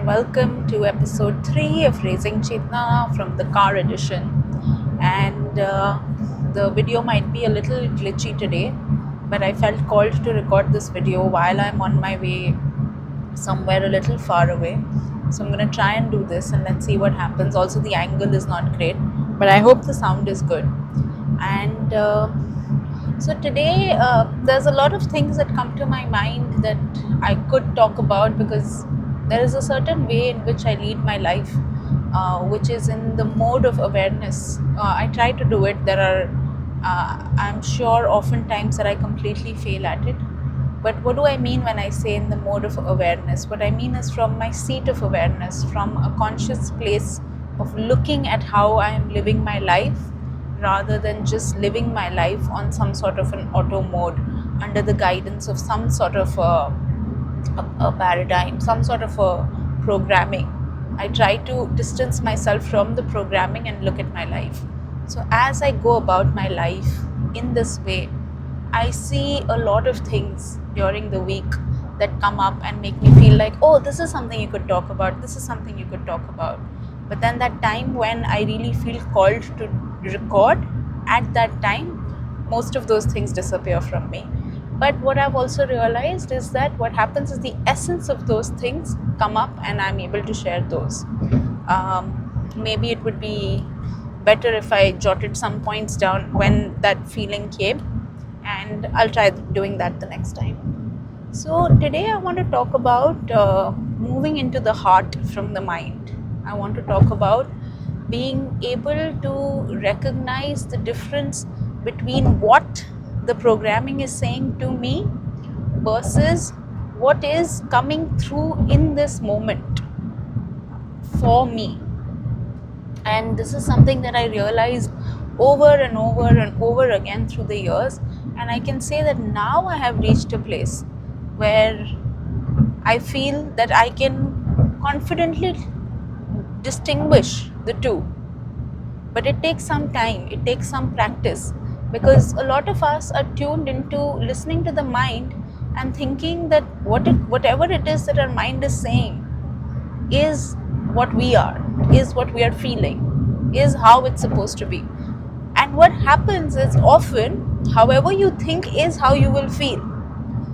and welcome to episode 3 of Raising Chetna from the car edition. And the video might be a little glitchy today, but I felt called to record this video while I'm on my way somewhere a little far away. So I'm going to try and do this and let's see what happens. Also, the angle is not great, but I hope the sound is good. And so today there's a lot of things that come to my mind that I could talk about, because there is a certain way in which I lead my life, which is in the mode of awareness. I try to do it. There are, I'm sure, often times that I completely fail at it. But what do I mean when I say in the mode of awareness? What I mean is from my seat of awareness, from a conscious place of looking at how I am living my life, rather than just living my life on some sort of an auto mode under the guidance of some sort of a paradigm, some sort of a programming. I try to distance myself from the programming and look at my life. So as I go about my life in this way, I see a lot of things during the week that come up and make me feel like, oh, this is something you could talk about, this is something you could talk about. But then that time when I really feel called to record, at that time, most of those things disappear from me. But what I've also realized is that what happens is the essence of those things come up and I'm able to share those. Maybe it would be better if I jotted some points down when that feeling came, and I'll try doing that the next time. So today I want to talk about moving into the heart from the mind. I want to talk about being able to recognize the difference between what the programming is saying to me versus what is coming through in this moment for me. And this is something that I realized over and over and over again through the years. And I can say that now I have reached a place where I feel that I can confidently distinguish the two. But it takes some time, it takes some practice, because a lot of us are tuned into listening to the mind and thinking that whatever it is that our mind is saying is what we are, is what we are feeling, is how it's supposed to be. And what happens is often, however you think is how you will feel.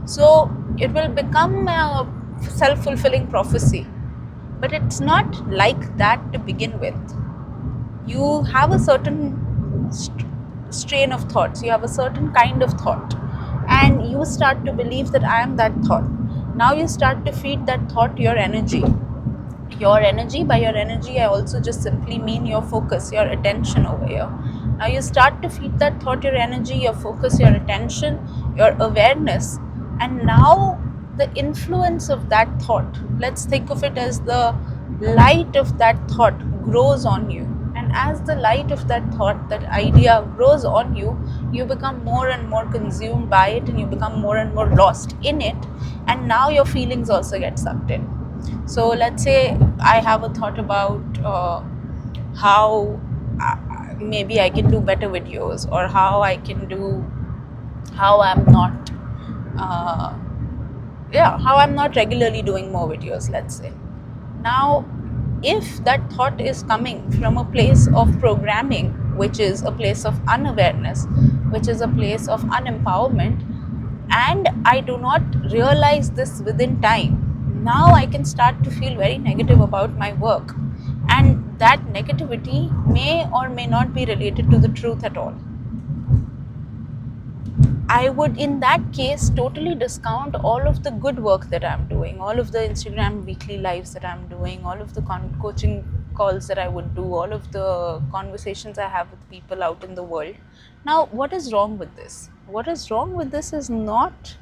So it will become a self-fulfilling prophecy. But it's not like that to begin with. You have a certain strain of thoughts, you have a certain kind of thought, and you start to believe that I am that thought. Now you start to feed that thought your energy. Your energy, by your energy, I also just simply mean your focus, your attention over here. Now you start to feed that thought your energy, your focus, your attention, your awareness, and now the influence of that thought, let's think of it as the light of that thought grows on you. And as the light of that thought, that idea grows on you, you become more and more consumed by it, and you become more and more lost in it, and now your feelings also get sucked in. So let's say I have a thought about how maybe I can do better videos, or how I'm not regularly doing more videos, let's say. Now, if that thought is coming from a place of programming, which is a place of unawareness, which is a place of unempowerment, and I do not realize this within time, now I can start to feel very negative about my work. And that negativity may or may not be related to the truth at all. I would, in that case, totally discount all of the good work that I'm doing, all of the Instagram weekly lives that I'm doing, all of the coaching calls that I would do, all of the conversations I have with people out in the world. Now, what is wrong with this? What is wrong with this is not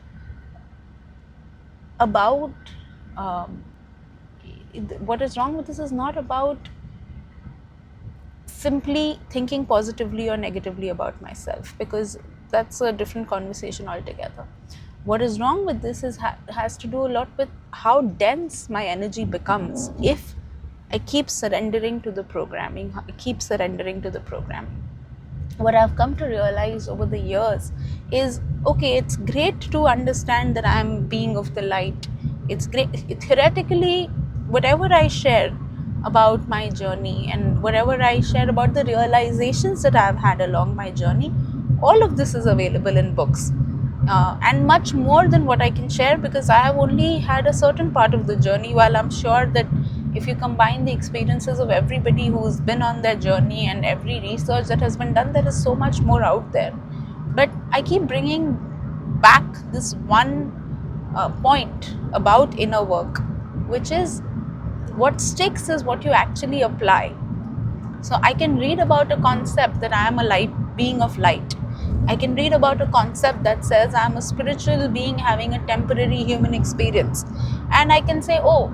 about simply thinking positively or negatively about myself, because that's a different conversation altogether. What is wrong with this is has to do a lot with how dense my energy becomes if I keep surrendering to the programming, What I've come to realize over the years is, okay, it's great to understand that I'm being of the light. It's great. Theoretically, whatever I share about my journey and whatever I share about the realizations that I've had along my journey, all of this is available in books. And much more than what I can share, because I have only had a certain part of the journey, while I'm sure that if you combine the experiences of everybody who's been on their journey and every research that has been done, there is so much more out there. But I keep bringing back this one point about inner work, which is what sticks is what you actually apply. So I can read about a concept that I am a light being of light. I can read about a concept that says I am a spiritual being having a temporary human experience. And I can say, oh,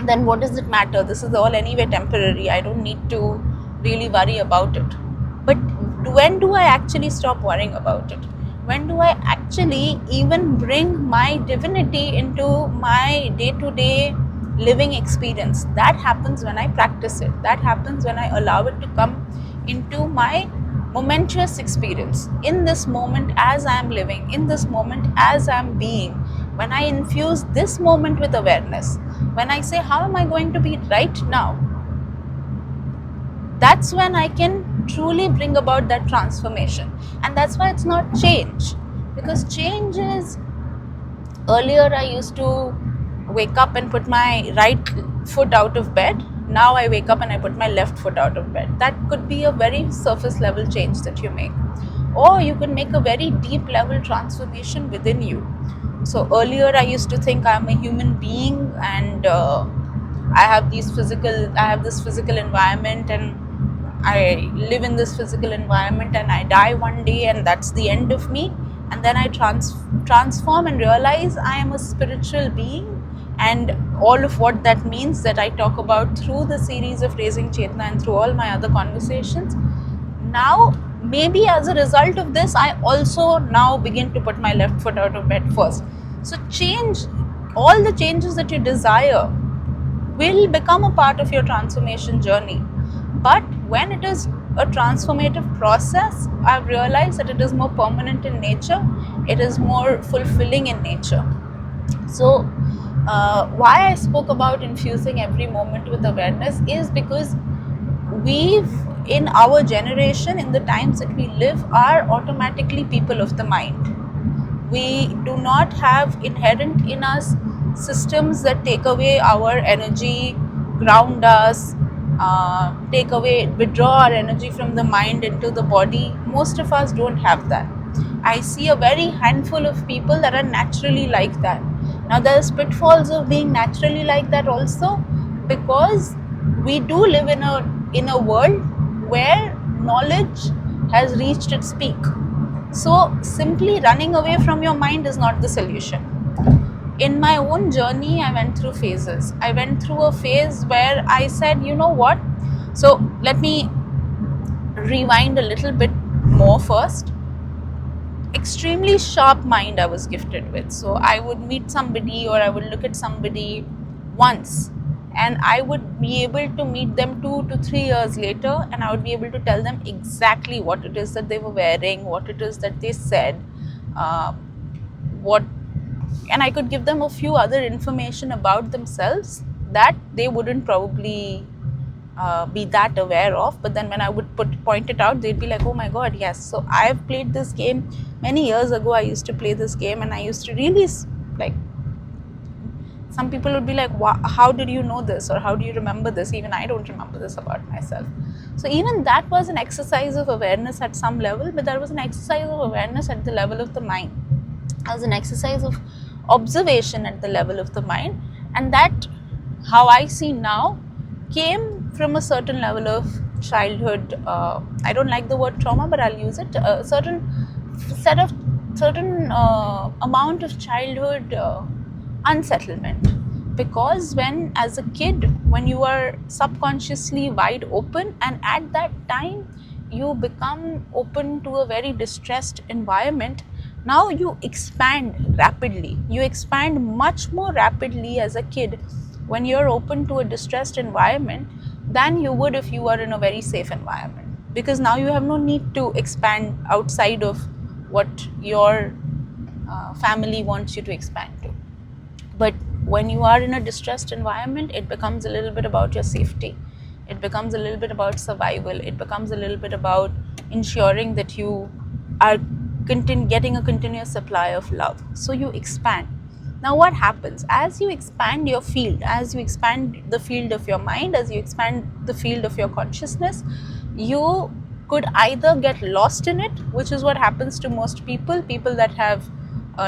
then what does it matter? This is all anyway temporary. I don't need to really worry about it. But when do I actually stop worrying about it? When do I actually even bring my divinity into my day-to-day living experience? That happens when I practice it. That happens when I allow it to come into my momentous experience, in this moment as I am living, in this moment as I am being. When I infuse this moment with awareness, when I say, how am I going to be right now? That's when I can truly bring about that transformation. And that's why it's not change. Because change is, earlier I used to wake up and put my right foot out of bed. Now I wake up and I put my left foot out of bed. That could be a very surface level change that you make. Or you could make a very deep level transformation within you. So earlier I used to think I'm a human being and I have this physical environment and I live in this physical environment and I die one day and that's the end of me. And then I transform and realize I am a spiritual being, and all of what that means that I talk about through the series of Raising Chetna and through all my other conversations. Now, maybe as a result of this, I also now begin to put my left foot out of bed first. So change, all the changes that you desire will become a part of your transformation journey. But when it is a transformative process, I've realized that it is more permanent in nature, it is more fulfilling in nature. So why I spoke about infusing every moment with awareness is because in our generation, in the times that we live, are automatically people of the mind. We do not have inherent in us systems that take away our energy, ground us, withdraw our energy from the mind into the body. Most of us don't have that. I see a very handful of people that are naturally like that. Now there's pitfalls of being naturally like that also, because we do live in a world where knowledge has reached its peak. So simply running away from your mind is not the solution. In my own journey, I went through phases. I went through a phase where I said, you know what? So let me rewind a little bit more first. Extremely sharp mind I was gifted with. So I would meet somebody or I would look at somebody once and I would be able to meet them 2 to 3 years later and I would be able to tell them exactly what it is that they were wearing, what it is that they said, and I could give them a few other information about themselves that they wouldn't probably be that aware of. But then when I would point it out, they'd be like, oh my god, yes. So I've played this game many years ago. I used to play this game and I used to really like, some people would be like, how did you know this, or how do you remember this? Even I don't remember this about myself. So even that was an exercise of awareness at some level, but there was an exercise of awareness at the level of the mind. It was an exercise of observation at the level of the mind, and that, how I see now, came from a certain level of childhood. I don't like the word trauma, but I'll use it. A certain amount of childhood unsettlement, because when as a kid, when you are subconsciously wide open, and at that time you become open to a very distressed environment, now you expand rapidly. You expand much more rapidly as a kid when you're open to a distressed environment than you would if you were in a very safe environment, because now you have no need to expand outside of what your family wants you to expand to. But when you are in a distressed environment, it becomes a little bit about your safety. It becomes a little bit about survival. It becomes a little bit about ensuring that you are getting a continuous supply of love. So you expand. Now what happens? As you expand your field, as you expand the field of your mind, as you expand the field of your consciousness, you could either get lost in it, which is what happens to most people that have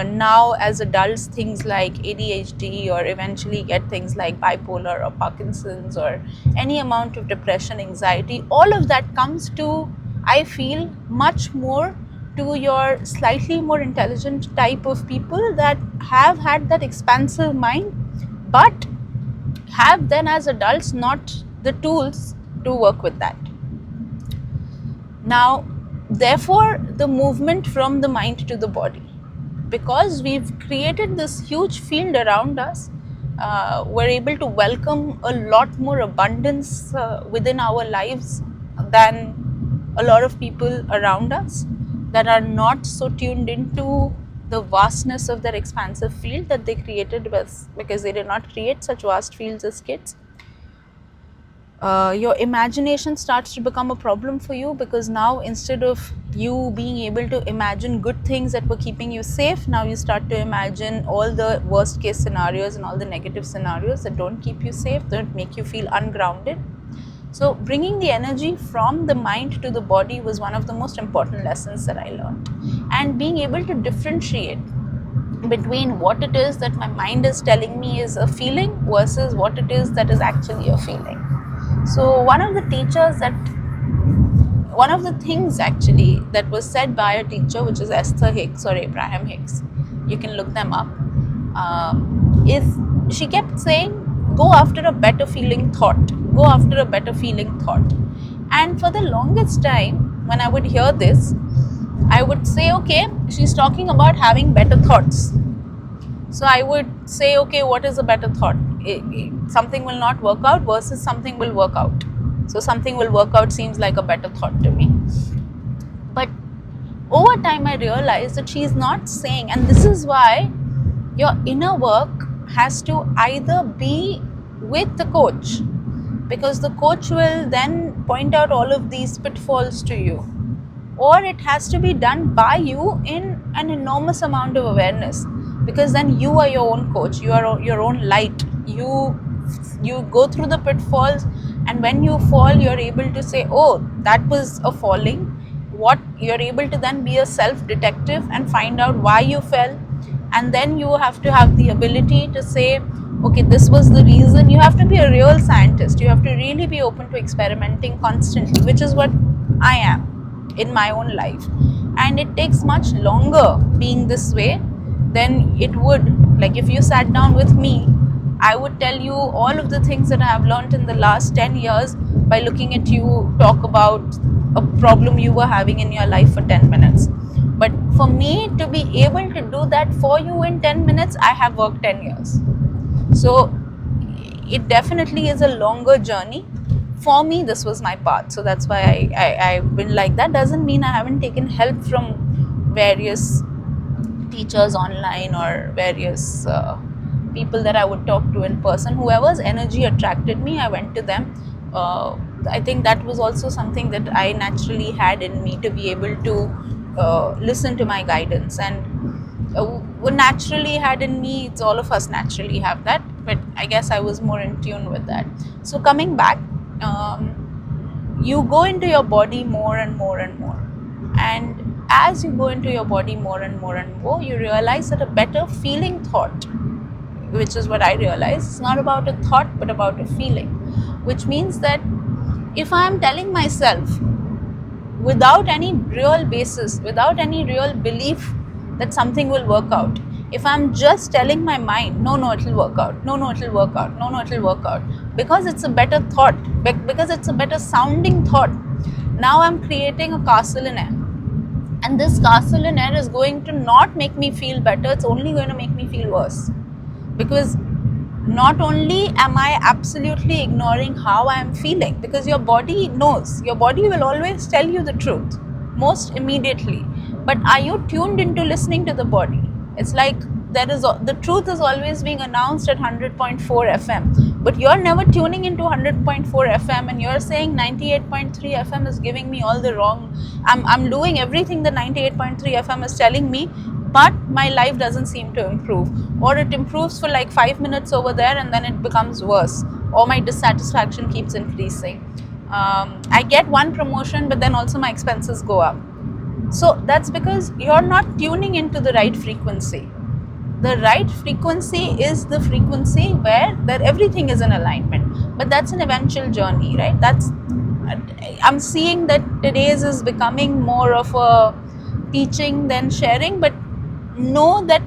now as adults things like ADHD, or eventually get things like bipolar or Parkinson's or any amount of depression, anxiety. All of that comes to, I feel, much more to your slightly more intelligent type of people that have had that expansive mind, but have then as adults not the tools to work with that. Now, therefore, the movement from the mind to the body, because we've created this huge field around us, we're able to welcome a lot more abundance within our lives than a lot of people around us that are not so tuned into the vastness of their expansive field that they created because they did not create such vast fields as kids. Your imagination starts to become a problem for you, because now instead of you being able to imagine good things that were keeping you safe, now you start to imagine all the worst case scenarios and all the negative scenarios that don't keep you safe, that make you feel ungrounded. So bringing the energy from the mind to the body was one of the most important lessons that I learned, and being able to differentiate between what it is that my mind is telling me is a feeling versus what it is that is actually a feeling. So one of the things actually that was said by a teacher, which is Esther Hicks or Abraham Hicks, you can look them up, is she kept saying, go after a better feeling thought, go after a better feeling thought. And for the longest time, when I would hear this, I would say, okay, she's talking about having better thoughts. So I would say, okay, what is a better thought? Something will not work out versus something will work out. So something will work out seems like a better thought to me. But over time I realized that she's not saying, and this is why your inner work has to either be with the coach, because the coach will then point out all of these pitfalls to you, or it has to be done by you in an enormous amount of awareness, because then you are your own coach, you are your own light. You go through the pitfalls, and when you fall, you're able to say, oh, that was a falling. What you're able to then be a self-detective and find out why you fell, and then you have to have the ability to say, okay, this was the reason. You have to be a real scientist. You have to really be open to experimenting constantly, which is what I am in my own life. And it takes much longer being this way than it would, like if you sat down with me, I would tell you all of the things that I have learned in the last 10 years by looking at you talk about a problem you were having in your life for 10 minutes. But for me to be able to do that for you in 10 minutes, I have worked 10 years. So it definitely is a longer journey. For me, this was my path. So that's why I've been like that. Doesn't mean I haven't taken help from various teachers online or various people that I would talk to in person. Whoever's energy attracted me, I went to them. I think that was also something that I naturally had in me, to be able to listen to my guidance, and naturally had in me. It's all of us naturally have that, but I guess I was more in tune with that. So coming back, you go into your body more and more and more, and as you go into your body more and more and more, you realize that a better feeling thought, which is what I realized, it's not about a thought but about a feeling, which means that if I am telling myself without any real basis, without any real belief that something will work out, if I'm just telling my mind, no, it'll work out, no, it'll work out, no, it'll work out, because it's a better thought, because it's a better sounding thought, now I'm creating a castle in air. And this castle in air is going to not make me feel better, it's only going to make me feel worse. Because not only am I absolutely ignoring how I am feeling, because your body knows, your body will always tell you the truth most immediately, but are you tuned into listening to the body? It's like the truth is always being announced at 100.4 FM, but you're never tuning into 100.4 FM, and you're saying 98.3 FM is giving me all the wrong. I'm doing everything the 98.3 FM is telling me, but my life doesn't seem to improve, or it improves for like 5 minutes over there and then it becomes worse, or my dissatisfaction keeps increasing. I get one promotion, but then also my expenses go up. So that's because you're not tuning into the right frequency. The right frequency is the frequency where everything is in alignment, but that's an eventual journey, right? I'm seeing that today's is becoming more of a teaching than sharing, but know that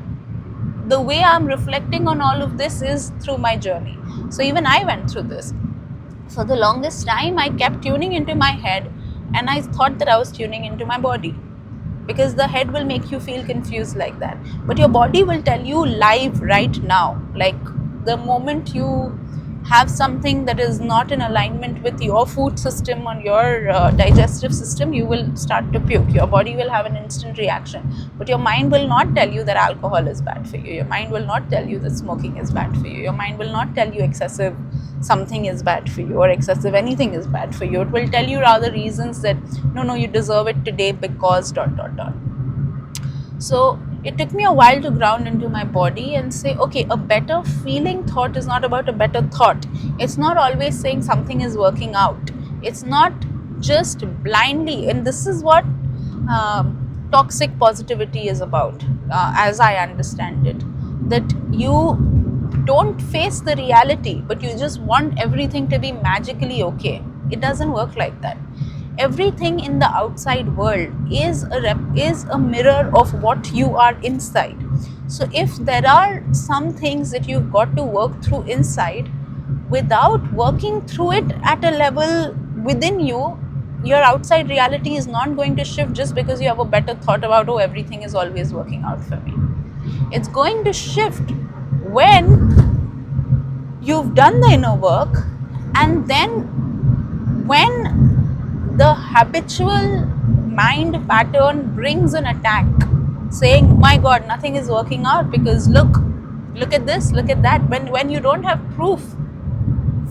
the way I'm reflecting on all of this is through my journey. So even I went through this. For the longest time, I kept tuning into my head, and I thought that I was tuning into my body, because the head will make you feel confused like that, but your body will tell you live right now. Like the moment you have something that is not in alignment with your food system or your digestive system, you will start to puke. Your body will have an instant reaction, but your mind will not tell you that alcohol is bad for you. Your mind will not tell you that smoking is bad for you. Your mind will not tell you excessive something is bad for you or excessive anything is bad for you. It will tell you rather reasons that no, you deserve it today because ... So it took me a while to ground into my body and say, okay, a better feeling thought is not about a better thought. It's not always saying something is working out. It's not just blindly, and this is what toxic positivity is about, as I understand it, that you don't face the reality, but you just want everything to be magically okay. It doesn't work like that. Everything in the outside world is a mirror of what you are inside. So if there are some things that you've got to work through inside, without working through it at a level within you, your outside reality is not going to shift just because you have a better thought about, oh, everything is always working out for me. It's going to shift when you've done the inner work, and then when the habitual mind pattern brings an attack, saying, my God, nothing is working out because look at this, look at that. When you don't have proof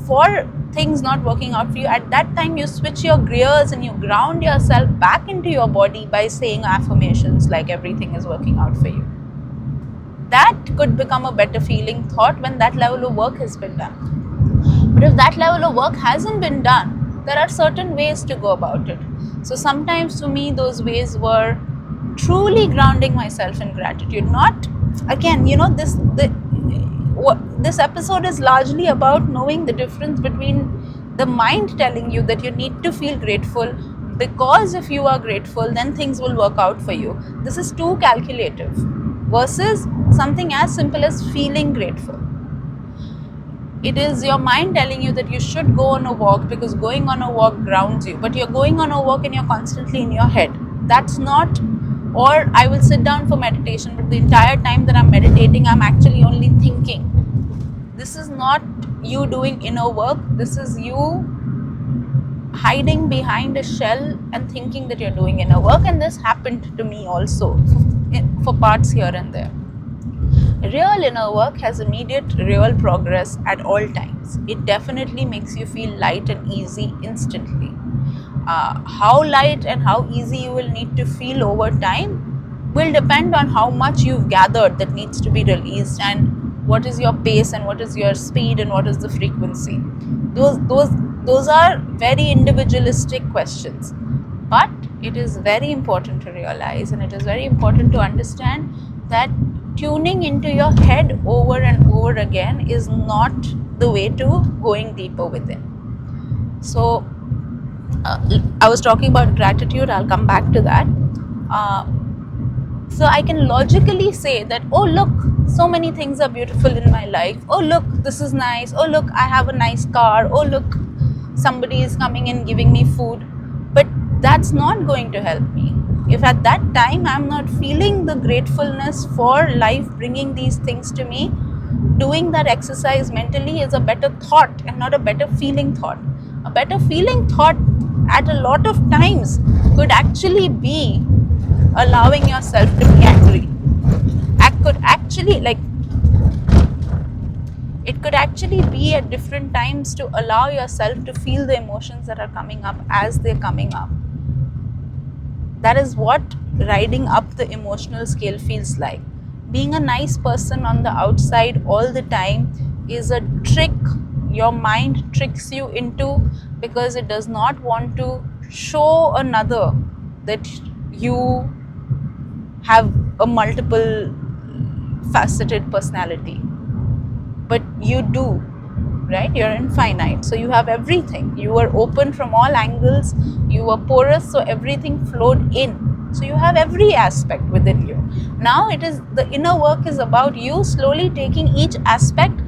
for things not working out for you, at that time you switch your gears and you ground yourself back into your body by saying affirmations like everything is working out for you. That could become a better feeling thought when that level of work has been done. But if that level of work hasn't been done, there are certain ways to go about it. So sometimes to me those ways were truly grounding myself in gratitude. Not, again, this episode is largely about knowing the difference between the mind telling you that you need to feel grateful, because if you are grateful then things will work out for you. This is too calculative, versus something as simple as feeling grateful. It is your mind telling you that you should go on a walk because going on a walk grounds you, but you're going on a walk and you're constantly in your head. That's not, or I will sit down for meditation, but the entire time that I'm meditating, I'm actually only thinking. This is not you doing inner work. This is you hiding behind a shell and thinking that you're doing inner work, and this happened to me also for parts here and there. Real inner work has immediate real progress at all times. It definitely makes you feel light and easy instantly. How light and how easy you will need to feel over time will depend on how much you've gathered that needs to be released, and what is your pace and what is your speed and what is the frequency. Those are very individualistic questions, but it is very important to realize, and it is very important to understand that tuning into your head over and over again is not the way to going deeper within. So I was talking about gratitude. I'll come back to that. So I can logically say that, oh look, so many things are beautiful in my life. Oh look, this is nice. Oh look, I have a nice car. Oh look, somebody is coming and giving me food. But that's not going to help me. If at that time I'm not feeling the gratefulness for life bringing these things to me, doing that exercise mentally is a better thought and not a better feeling thought. A better feeling thought at a lot of times could actually be allowing yourself to be angry. Could actually be at different times to allow yourself to feel the emotions that are coming up as they're coming up. That is what riding up the emotional scale feels like. Being a nice person on the outside all the time is a trick your mind tricks you into, because it does not want to show another that you have a multiple faceted personality. But you do, right? You're infinite, so you have everything. You were open from all angles, you were porous, so everything flowed in. So you have every aspect within you. Now it is the inner work is about you slowly taking each aspect,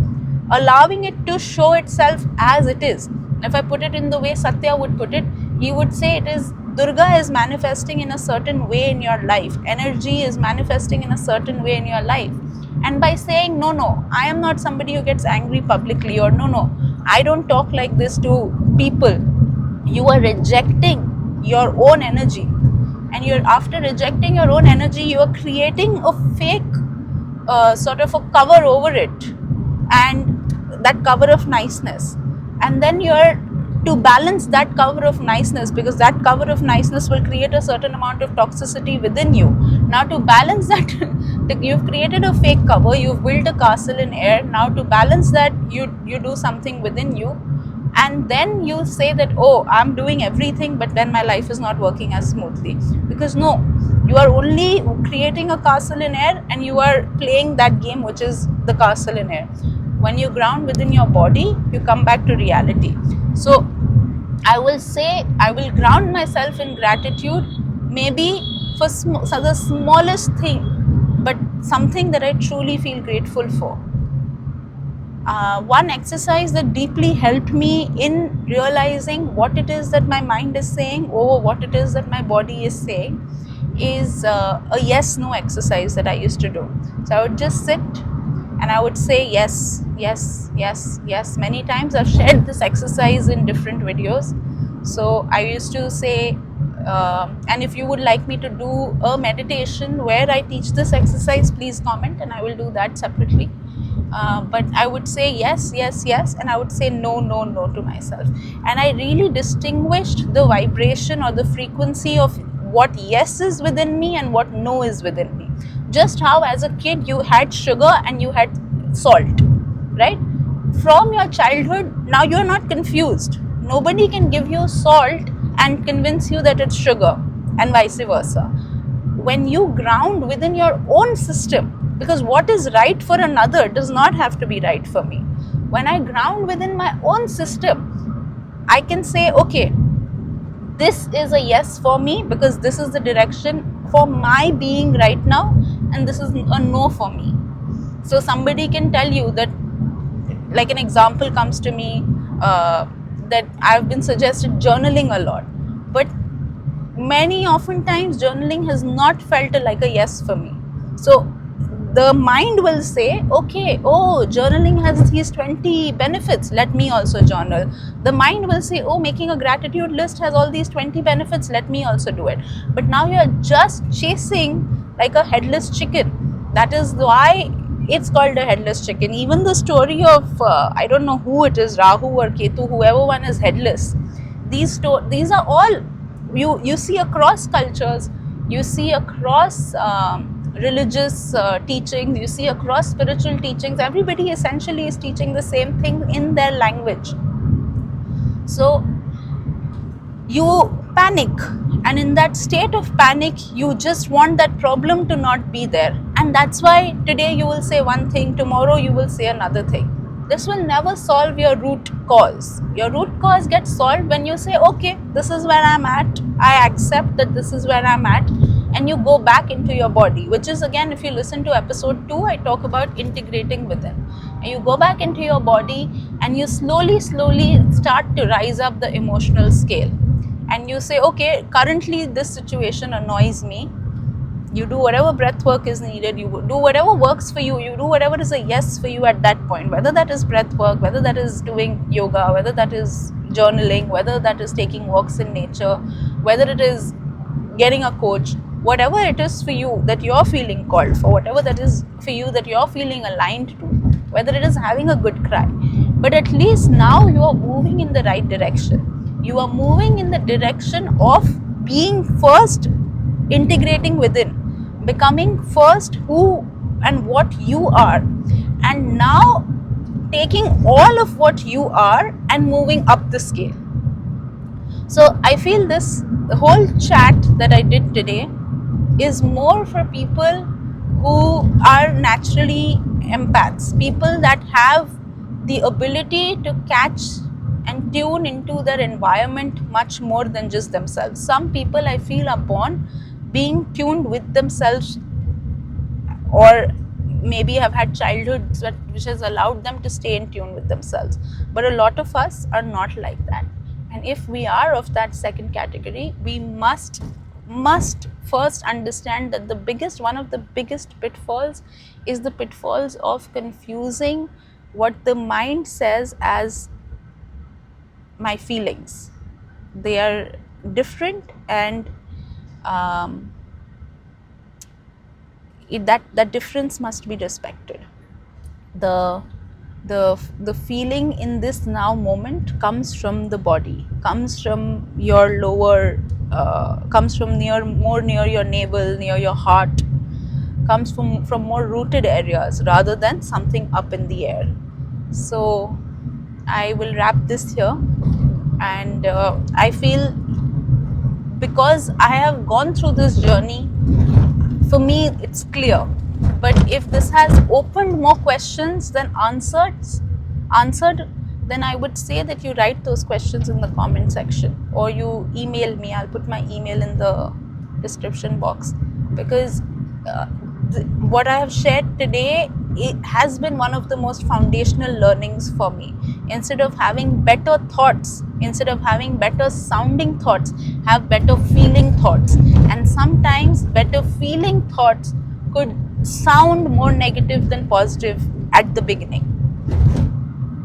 allowing it to show itself as it is. If I put it in the way Satya would put it, he would say it is Durga is manifesting in a certain way in your life, energy is manifesting in a certain way in your life. And by saying no, I am not somebody who gets angry publicly, or no, I don't talk like this to people, you are rejecting your own energy. And you're, after rejecting your own energy, you are creating a fake sort of a cover over it, and that cover of niceness. And then you're to balance that cover of niceness, because that cover of niceness will create a certain amount of toxicity within you. Now to balance that, you've created a fake cover, you've built a castle in air. Now to balance that, you do something within you, and then you say that, oh, I'm doing everything, but then my life is not working as smoothly. Because no, you are only creating a castle in air, and you are playing that game, which is the castle in air. When you ground within your body, you come back to reality. So I will say, I will ground myself in gratitude, maybe for the smallest thing, but something that I truly feel grateful for. One exercise that deeply helped me in realizing what it is that my mind is saying or what it is that my body is saying is a yes-no exercise that I used to do. So I would just sit and I would say yes, yes, yes, yes. Many times I've shared this exercise in different videos. So I used to say, and if you would like me to do a meditation where I teach this exercise, please comment and I will do that separately. But I would say yes, yes, yes, and I would say no, no, no to myself. And I really distinguished the vibration or the frequency of what yes is within me and what no is within me. Just how as a kid you had sugar and you had salt, right? From your childhood, now you're not confused. Nobody can give you salt and convince you that it's sugar, and vice versa. When you ground within your own system, because what is right for another does not have to be right for me. When I ground within my own system, I can say, okay, this is a yes for me because this is the direction for my being right now, and this is a no for me. So somebody can tell you that, like an example comes to me, that I've been suggested journaling a lot, but many oftentimes journaling has not felt like a yes for me. So the mind will say, okay, oh, journaling has these 20 benefits, let me also journal. The mind will say, oh, making a gratitude list has all these 20 benefits, let me also do it. But now you're just chasing like a headless chicken. That is why it's called a headless chicken. Even the story of, I don't know who it is, Rahu or Ketu, whoever one is headless. These are all, you see across cultures, you see across religious teachings, you see across spiritual teachings, everybody essentially is teaching the same thing in their language. So you panic, and in that state of panic you just want that problem to not be there, and that's why today you will say one thing, tomorrow you will say another thing. This will never solve your root cause. Your root cause gets solved when you say, okay, this is where I'm at, I accept that this is where I'm at, and you go back into your body, which is, again, if you listen to episode 2, I talk about integrating within. And you go back into your body and you slowly start to rise up the emotional scale, and you say, okay, currently this situation annoys me. You do whatever breath work is needed, you do whatever works for you, you do whatever is a yes for you at that point, whether that is breath work, whether that is doing yoga, whether that is journaling, whether that is taking walks in nature, whether it is getting a coach. whatever it is for you that you're feeling called for, whatever that is for you that you're feeling aligned to, whether it is having a good cry, but at least now you are moving in the right direction. You are moving in the direction of being first, integrating within, becoming first who and what you are, and now taking all of what you are and moving up the scale. So I feel the whole chat that I did today is more for people who are naturally empaths, people that have the ability to catch and tune into their environment much more than just themselves. Some people I feel are born being tuned with themselves, or maybe have had childhoods which has allowed them to stay in tune with themselves. But a lot of us are not like that. And if we are of that second category, we must first understand that one of the biggest pitfalls is the pitfalls of confusing what the mind says as my feelings. They are different, and that difference must be respected. The feeling in this now moment comes from the body, comes from your lower, comes from more near your navel, near your heart, comes from more rooted areas rather than something up in the air. So I will wrap this here, and I feel, because I have gone through this journey, for me it's clear. But if this has opened more questions than answered, then I would say that you write those questions in the comment section, or you email me. I'll put my email in the description box, because what I have shared today, it has been one of the most foundational learnings for me. Instead of having better thoughts, instead of having better sounding thoughts, have better feeling thoughts. And sometimes better feeling thoughts could sound more negative than positive at the beginning,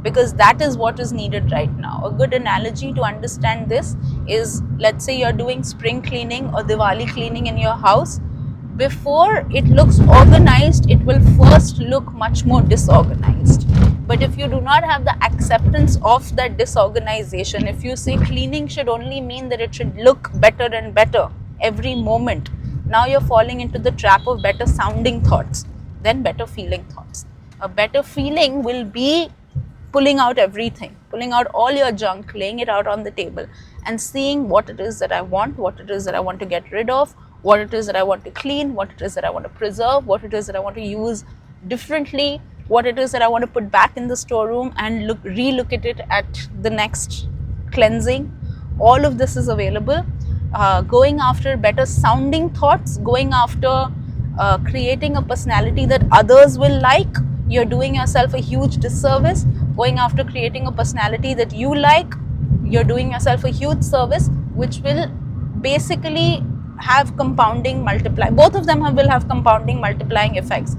because that is what is needed right now. A good analogy to understand this is, let's say you're doing spring cleaning or Diwali cleaning in your house. Before it looks organized, it will first look much more disorganized. But if you do not have the acceptance of that disorganization, if you say cleaning should only mean that it should look better and better every moment, now you're falling into the trap of better sounding thoughts than better feeling thoughts. A better feeling will be pulling out everything, pulling out all your junk, laying it out on the table, and seeing what it is that I want, what it is that I want to get rid of, what it is that I want to clean, what it is that I want to preserve, what it is that I want to use differently, what it is that I want to put back in the storeroom and relook at it at the next cleansing. All of this is available. Going after better sounding thoughts, going after creating a personality that others will like, you're doing yourself a huge disservice. Going after creating a personality that you like, you're doing yourself a huge service, which will basically have compounding both of them will have compounding multiplying effects.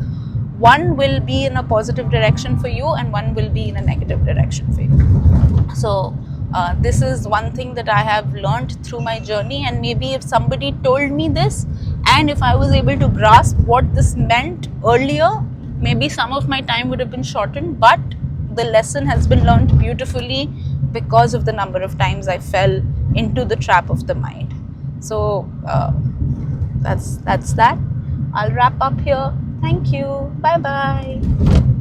One will be in a positive direction for you, and one will be in a negative direction for you. So this is one thing that I have learned through my journey, and maybe if somebody told me this, and if I was able to grasp what this meant earlier, maybe some of my time would have been shortened, but the lesson has been learned beautifully because of the number of times I fell into the trap of the mind. So that's that. I'll wrap up here. Thank you. Bye bye.